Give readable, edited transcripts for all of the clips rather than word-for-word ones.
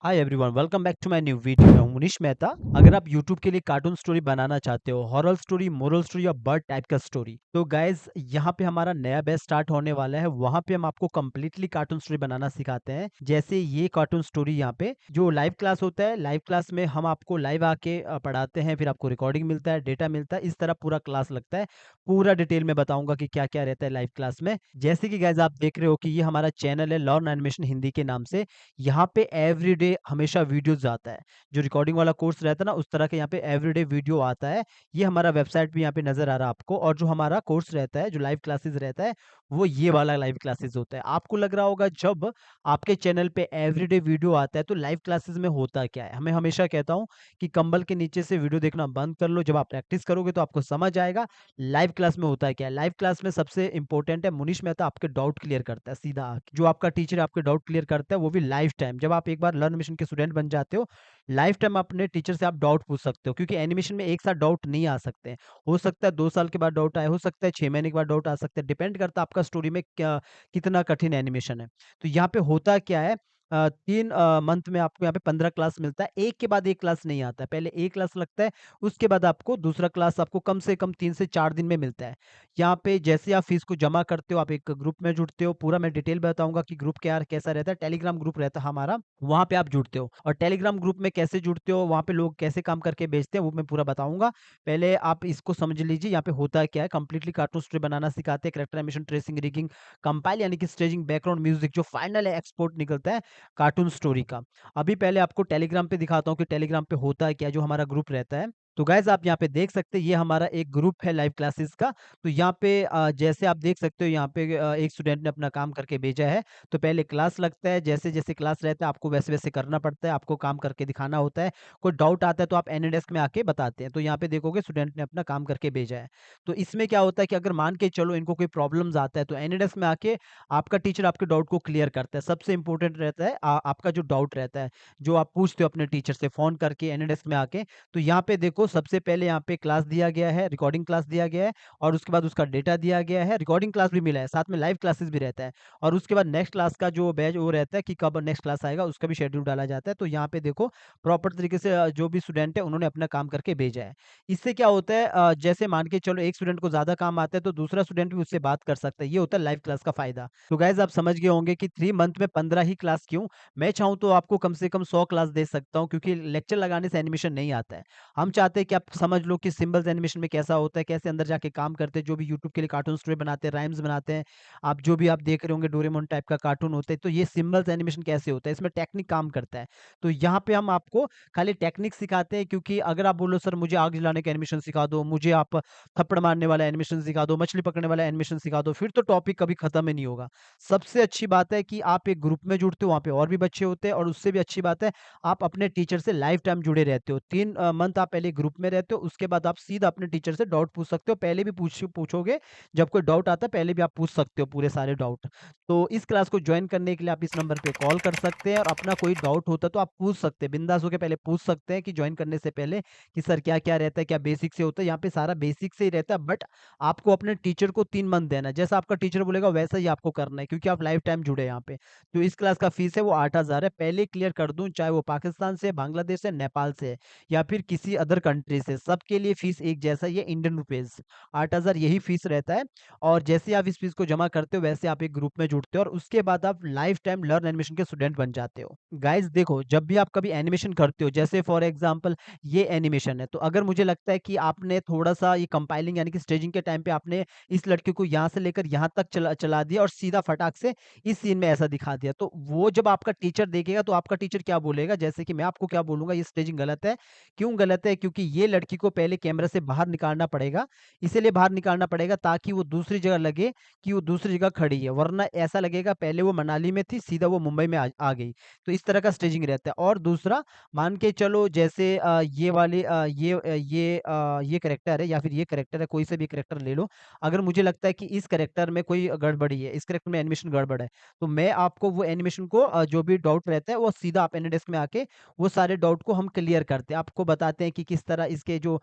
Hi everyone, welcome back to my new video. मैं हूं मुनीश मेहता। अगर आप यूट्यूब के लिए कार्टून स्टोरी बनाना चाहते हो, हॉरर स्टोरी, मोरल स्टोरी या बर्ड टाइप का स्टोरी, तो गाइज यहाँ पे हमारा नया बैच स्टार्ट होने वाला है। वहाँ पे हम आपको कम्प्लीटली कार्टून स्टोरी बनाना सिखाते हैं। जैसे ये कार्टून स्टोरी यहाँ पे जो लाइव क्लास होता है, लाइव क्लास में हम आपको लाइव आके पढ़ाते हैं, फिर आपको रिकॉर्डिंग मिलता है, डेटा मिलता है, इस तरह पूरा क्लास लगता है। पूरा डिटेल में बताऊंगा कि क्या क्या रहता है लाइव क्लास में। जैसे कि गाइज आप देख रहे हो कि ये हमारा चैनल है लर्न एनिमेशन हिंदी के नाम से। यहाँ पे एवरीडे हमेशा वीडियोस आता है। जो रिकॉर्डिंग वाला कोर्स रहता है ना, उस तरह के यहाँ पे एवरीडे वीडियो आता है। ये हमारा वेबसाइट भी यहाँ पे नज़र आ रहा है आपको। और जो हमारा कोर्स रहता है, जो लाइव क्लासेस रहता है, वो ये वाला लाइव क्लासेस होता है। आपको लग रहा होगा जब आपके चैनल पे एवरीडे वीडियो आता है तो लाइव क्लासेस में होता क्या है? मैं हमेशा कहता हूँ कि कंबल के नीचे से वीडियो देखना बंद कर लो। जब आप प्रैक्टिस करोगे तो आपको समझ आएगा लाइव क्लास में होता क्या है। लाइव क्लास में सबसे इंपॉर्टेंट है, मुनीश मेहता आपके डाउट क्लियर करता है सीधा आके। जो आपका टीचर आपके डाउट क्लियर करता है वो भी लाइव टाइम। जब आप एक बार लर्न मिशन के स्टूडेंट बन जाते हो, लाइफ टाइम अपने टीचर से आप डाउट पूछ सकते हो, क्योंकि एनिमेशन में एक साथ डाउट नहीं आ सकते हैं। हो सकता है 2 साल के बाद डाउट आए, हो सकता है 6 महीने के बाद डाउट आ सकता है, डिपेंड करता है आपका स्टोरी में क्या कितना कठिन एनिमेशन है। तो यहाँ पे होता क्या है, 3 मंथ में आपको यहाँ पे 15 क्लास मिलता है। एक के बाद एक क्लास नहीं आता है, पहले एक क्लास लगता है, उसके बाद आपको दूसरा क्लास आपको कम से कम 3 से 4 दिन में मिलता है। यहाँ पे जैसे आप फीस को जमा करते हो, आप एक ग्रुप में जुड़ते हो, पूरा मैं डिटेल बताऊँगा कि ग्रुप क्या कैसा रहता है। टेलीग्राम ग्रुप रहता है हमारा, वहाँ पे आप जुड़ते हो। और टेलीग्राम ग्रुप में कैसे जुड़ते हो, वहाँ पे लोग कैसे काम करके भेजते हैं, वो मैं पूरा बताऊँगा। पहले आप इसको समझ लीजिए यहाँ पे होता क्या है। कंप्लीटली कार्टून स्टोरी बनाना सिखाते हैं, character animation, tracing, rigging, compile यानी कि स्टेजिंग, बैकग्राउंड म्यूजिक, जो फाइनल है एक्सपोर्ट निकलता है कार्टून स्टोरी का। अभी पहले आपको टेलीग्राम पे दिखाता हूँ कि टेलीग्राम पे होता है क्या, जो हमारा ग्रुप रहता है। तो गाइज़ आप यहाँ पे देख सकते हैं, ये हमारा एक ग्रुप है लाइव क्लासेस का। तो यहाँ पे जैसे आप देख सकते हो, यहाँ पे एक स्टूडेंट ने अपना काम करके भेजा है। तो पहले क्लास लगता है, जैसे-जैसे क्लास रहता है आपको वैसे-वैसे करना पड़ता है, आपको काम करके दिखाना होता है। कोई डाउट आता है तो आप एनीडेस्क में आके बताते हैं। तो यहाँ पे देखोगे स्टूडेंट ने अपना काम करके भेजा है। तो इसमें क्या होता है कि अगर मान के चलो इनको कोई प्रॉब्लम्स आता है तो एनीडेस्क में आके आपका टीचर आपके डाउट को क्लियर करता है। सबसे इम्पोर्टेंट रहता है आपका जो डाउट रहता है, जो आप पूछते हो अपने टीचर से फ़ोन करके एनीडेस्क में आके। तो यहाँ पे देखो सबसे पहले यहाँ पे क्लास दिया गया है, रिकॉर्डिंग क्लास दिया गया है और उसके बाद उसका डेटा दिया गया है, रिकॉर्डिंग क्लास भी मिला है, साथ में लाइव क्लासेस भी रहता है। और उसके बाद नेक्स्ट क्लास का जो बैच वो रहता है कि कब नेक्स्ट क्लास आएगा, उसका भी शेड्यूल डाला जाता है। तो यहाँ पे देखो प्रॉपर तरीके से जो भी स्टूडेंट है उन्होंने अपना काम करके भेजा है। इससे क्या होता है, जैसे मान के चलो एक स्टूडेंट को ज़्यादा काम आता है तो दूसरा स्टूडेंट भी उससे बात कर सकता है। ये होता है लाइव क्लास का फ़ायदा। तो गाइज़ आप समझ गए होंगे कि 3 मंथ में 15 ही क्लास क्यों? मैं चाहूँ तो आपको कम से कम 100 क्लास दे सकता हूँ, क्योंकि लेक्चर लगाने से एनिमेशन नहीं आता है। हम चाहते हैं कि आप समझ लो कि सिंबल्स एनिमेशन में कैसा होता है, कैसे अंदर जाके काम करते हैं, जो भी यूट्यूब के लिए कार्टून स्टोरी बनाते हैं, राइम्स बनाते हैं। आप जो भी आप देख रहे होंगे डोरेमोन टाइप का कार्टून होता है, तो ये सिंबल्स एनिमेशन कैसे होता है, इसमें टेक्निक काम करता है। तो यहाँ पे हम आपको खाली टेक्निक सिखाते हैं, क्योंकि अगर आप बोलो सर मुझे आग जलाने का एनिमेशन सिखा दो, मुझे आप थप्पड़ मारने वाला एनिमेशन सिखा दो, मछली पकड़ने वाला एनिमेशन सिखा दो, फिर तो टॉपिक कभी खत्म ही नहीं होगा। सबसे अच्छी बात है कि आप एक ग्रुप में जुड़ते हो, वहाँ पे और भी बच्चे होते हैं, और उससे भी अच्छी बात है आप अपने टीचर से लाइफ टाइम जुड़े रहते हो। 3 मंथ आप पहले ग्रुप में रहते हो, उसके बाद आप सीधा अपने टीचर से डाउट पूछ सकते हो। पहले भी पूछोगे, जब कोई डाउट आता है पहले भी आप पूछ सकते हो पूरे सारे डाउट। तो इस क्लास को जॉइन करने के लिए आप इस नंबर पे कॉल कर सकते हैं, और अपना कोई डाउट होता है तो आप पूछ सकते हैं, बिंदास होके पहले पूछ सकते हैं कि जॉइन करने से पहले कि सर क्या-क्या रहता है, क्या बेसिक से होता है? यहाँ पे सारा बेसिक से ही रहता है, बट आपको अपने टीचर को 3 मंथ देना है। जैसा आपका टीचर बोलेगा वैसा ही आपको करना है, क्योंकि आप लाइफ टाइम जुड़े हैं यहाँ पे। तो इस क्लास का फीस है वो 8,000 है। पहले क्लियर कर दूँ, चाहे वो पाकिस्तान से, बांग्लादेश से, नेपाल से है या फिर किसी अदर कंट्री से, सबके लिए फीस एक जैसा ही है, इंडियन रुपीज़ 8,000 यही फीस रहता है। और जैसे आप इस फीस को जमा करते हो वैसे आप एक ग्रुप में जुड़ते हो, और उसके बाद आप लाइफ टाइम लर्न एनिमेशन के स्टूडेंट बन जाते हो। गाइस देखो, जब भी आप कभी एनिमेशन करते हो, जैसे फॉर एग्जांपल ये एनिमेशन है, तो अगर मुझे लगता है कि आपने थोड़ा-सा ये कंपाइलिंग यानी कि स्टेजिंग के टाइम पे आपने इस लड़के को यहाँ से लेकर यहाँ तक चला चला दिया और सीधा फटाक से इस सीन में ऐसा दिखा दिया, तो वो जब आपका टीचर देखेगा तो आपका टीचर क्या बोलेगा? जैसे कि मैं आपको क्या बोलूँगा, ये स्टेजिंग गलत है। क्यों गलत है? क्योंकि ये लड़की को पहले कैमरा से बाहर निकालना पड़ेगा, इसीलिए बाहर निकालना पड़ेगा ताकि वो दूसरी जगह लगे कि वो दूसरी जगह खड़ी है, वरना ऐसा लगेगा पहले वो मनाली में थी, सीधा वो मुंबई में आ गई। तो इस तरह का स्टेजिंग रहता है। और दूसरा, मान के चलो जैसे ये वाली ये कैरेक्टर है या फिर ये कैरेक्टर है, कोई से भी कैरेक्टर ले लो। अगर मुझे लगता है कि इस कैरेक्टर में कोई गड़बड़ी है, इस कैरेक्टर में एनिमेशन गड़बड़ है, तो मैं आपको वो एनिमेशन को जो भी डाउट रहता है वो सीधा आप एनीडेस्क में आके वो सारे डाउट को हम क्लियर करते हैं। आपको बताते हैं कि किस इस तरह इसके जो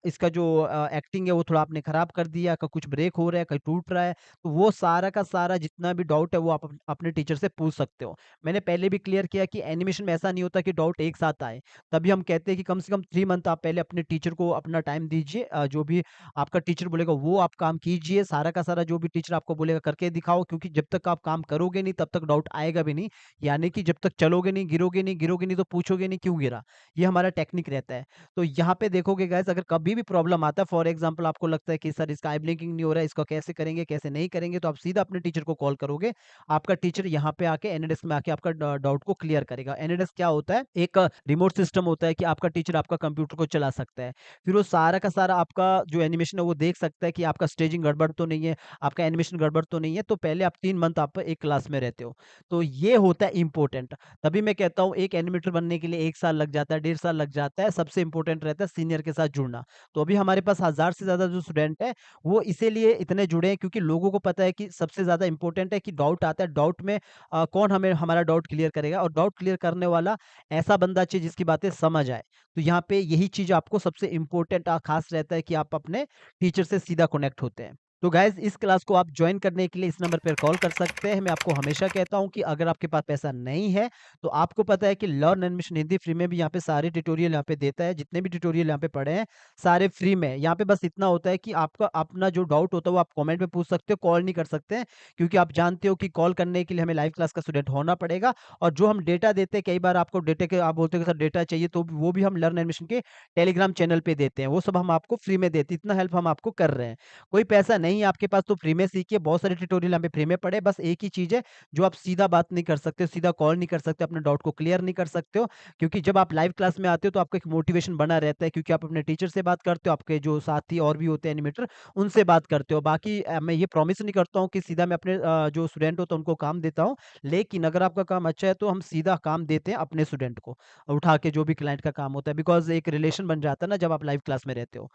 इसका जो एक्टिंग है वो थोड़ा आपने खराब कर दिया, क कुछ ब्रेक हो रहा है, कहीं टूट रहा है, तो वो सारा का सारा जितना भी डाउट है वो आप अपने टीचर से पूछ सकते हो। मैंने पहले भी क्लियर किया कि एनिमेशन में ऐसा नहीं होता कि डाउट एक साथ आए। तभी हम कहते हैं कि कम से कम 3 मंथ आप पहले अपने टीचर को अपना टाइम दीजिए। जो भी आपका टीचर बोलेगा वो आप काम कीजिए, सारा का सारा जो भी टीचर आपको बोलेगा करके दिखाओ, क्योंकि जब तक आप काम करोगे नहीं तब तक डाउट आएगा भी नहीं। यानी कि जब तक चलोगे नहीं, गिरोगे नहीं तो पूछोगे नहीं क्यों गिरा? ये हमारा टेक्निक रहता है। तो यहाँ पे देखोगे गाइस, अगर कभी भी प्रॉब्लम आता है, फॉर एग्जांपल आपको लगता है कि सर इसका आई ब्लिंकिंग नहीं हो रहा है, इसको कैसे करेंगे, कैसे नहीं करेंगे, तो आप सीधा अपने टीचर को कॉल करोगे। आपका टीचर यहाँ पे आके एनएडएस में आके आपका डाउट को क्लियर करेगा। एनएडएस क्या होता है? एक रिमोट सिस्टम होता है कि आपका टीचर आपका कंप्यूटर को चला सकता है। फिर वो सारा का सारा आपका जो एनिमेशन है वो देख सकता है कि आपका स्टेजिंग गड़बड़ तो नहीं है, आपका एनिमेशन गड़बड़ तो नहीं है। तो पहले आप 3 मंथ आप एक क्लास में रहते हो। तो ये होता है इम्पोर्टेंट। तभी मैं कहता हूँ एक एनिमेटर बनने के लिए 1 साल लग जाता है, 1.5 साल लग जाता है। सबसे इम्पोर्टेंट रहता है सीनियर के साथ जुड़ना। तो अभी हमारे पास 1000 से ज़्यादा जो स्टूडेंट हैं, वो इसीलिए इतने जुड़े हैं क्योंकि लोगों को पता है कि सबसे ज़्यादा इम्पोर्टेंट है कि डाउट आता है, डाउट में कौन हमें हमारा डाउट क्लियर करेगा, और डाउट क्लियर करने वाला ऐसा बंदा चाहिए जिसकी बातें समझ आए। तो यहाँ पे यही चीज़ आपको सबसे इम्पोर्टेंट ख़ास रहता है कि आप अपने टीचर से सीधा कनेक्ट होते हैं। तो गाइज़ इस क्लास को आप जॉइन करने के लिए इस नंबर पर कॉल कर सकते हैं। मैं आपको हमेशा कहता हूँ कि अगर आपके पास पैसा नहीं है, तो आपको पता है कि लर्न एनिमेशन हिंदी फ्री में भी यहाँ पे सारे ट्यूटोरियल यहाँ पे देता है। जितने भी ट्यूटोरियल यहाँ पे पड़े हैं, सारे फ्री में। यहाँ पे बस इतना होता है कि आपका अपना जो डाउट होता है वो आप कमेंट में पूछ सकते हो, कॉल नहीं कर सकते हैं। क्योंकि आप जानते हो कि कॉल करने के लिए हमें लाइव क्लास का स्टूडेंट होना पड़ेगा, और जो हम डेटा देते हैं, कई बार आपको डेटा के आप बोलते हो कि सर डेटा चाहिए, तो वो भी हम लर्न एनिमेशन के टेलीग्राम चैनल पे देते हैं। वो सब हम आपको फ्री में देते हैं। इतना हेल्प हम आपको कर रहे हैं। कोई पैसा नहीं है आपके पास तो फ्री में सीखिए। बहुत सारे ट्यूटोरियल यहाँ पे फ्री में पड़े हैं। बस एक ही चीज़ है, जो आप सीधा बात नहीं कर सकते, सीधा कॉल नहीं कर सकते, अपने डाउट को क्लियर नहीं कर सकते हो। क्योंकि जब आप लाइव क्लास में आते हो तो आपको एक मोटिवेशन बना रहता है, क्योंकि आप अपने टीचर से बात करते हो, आपके जो साथी और भी होते हैं एनिमेटर, उनसे बात करते हो। बाकी मैं ये प्रॉमिस नहीं करता हूँ कि सीधा मैं अपने जो स्टूडेंट होता है उनको काम देता हूँ। लेकिन अगर आपका काम अच्छा है तो हम सीधा काम देते हैं अपने स्टूडेंट को, उठा के जो भी क्लाइंट का काम होता है, बिकॉज़ एक रिलेशन बन जाता है ना जब आप लाइव क्लास में रहते हो।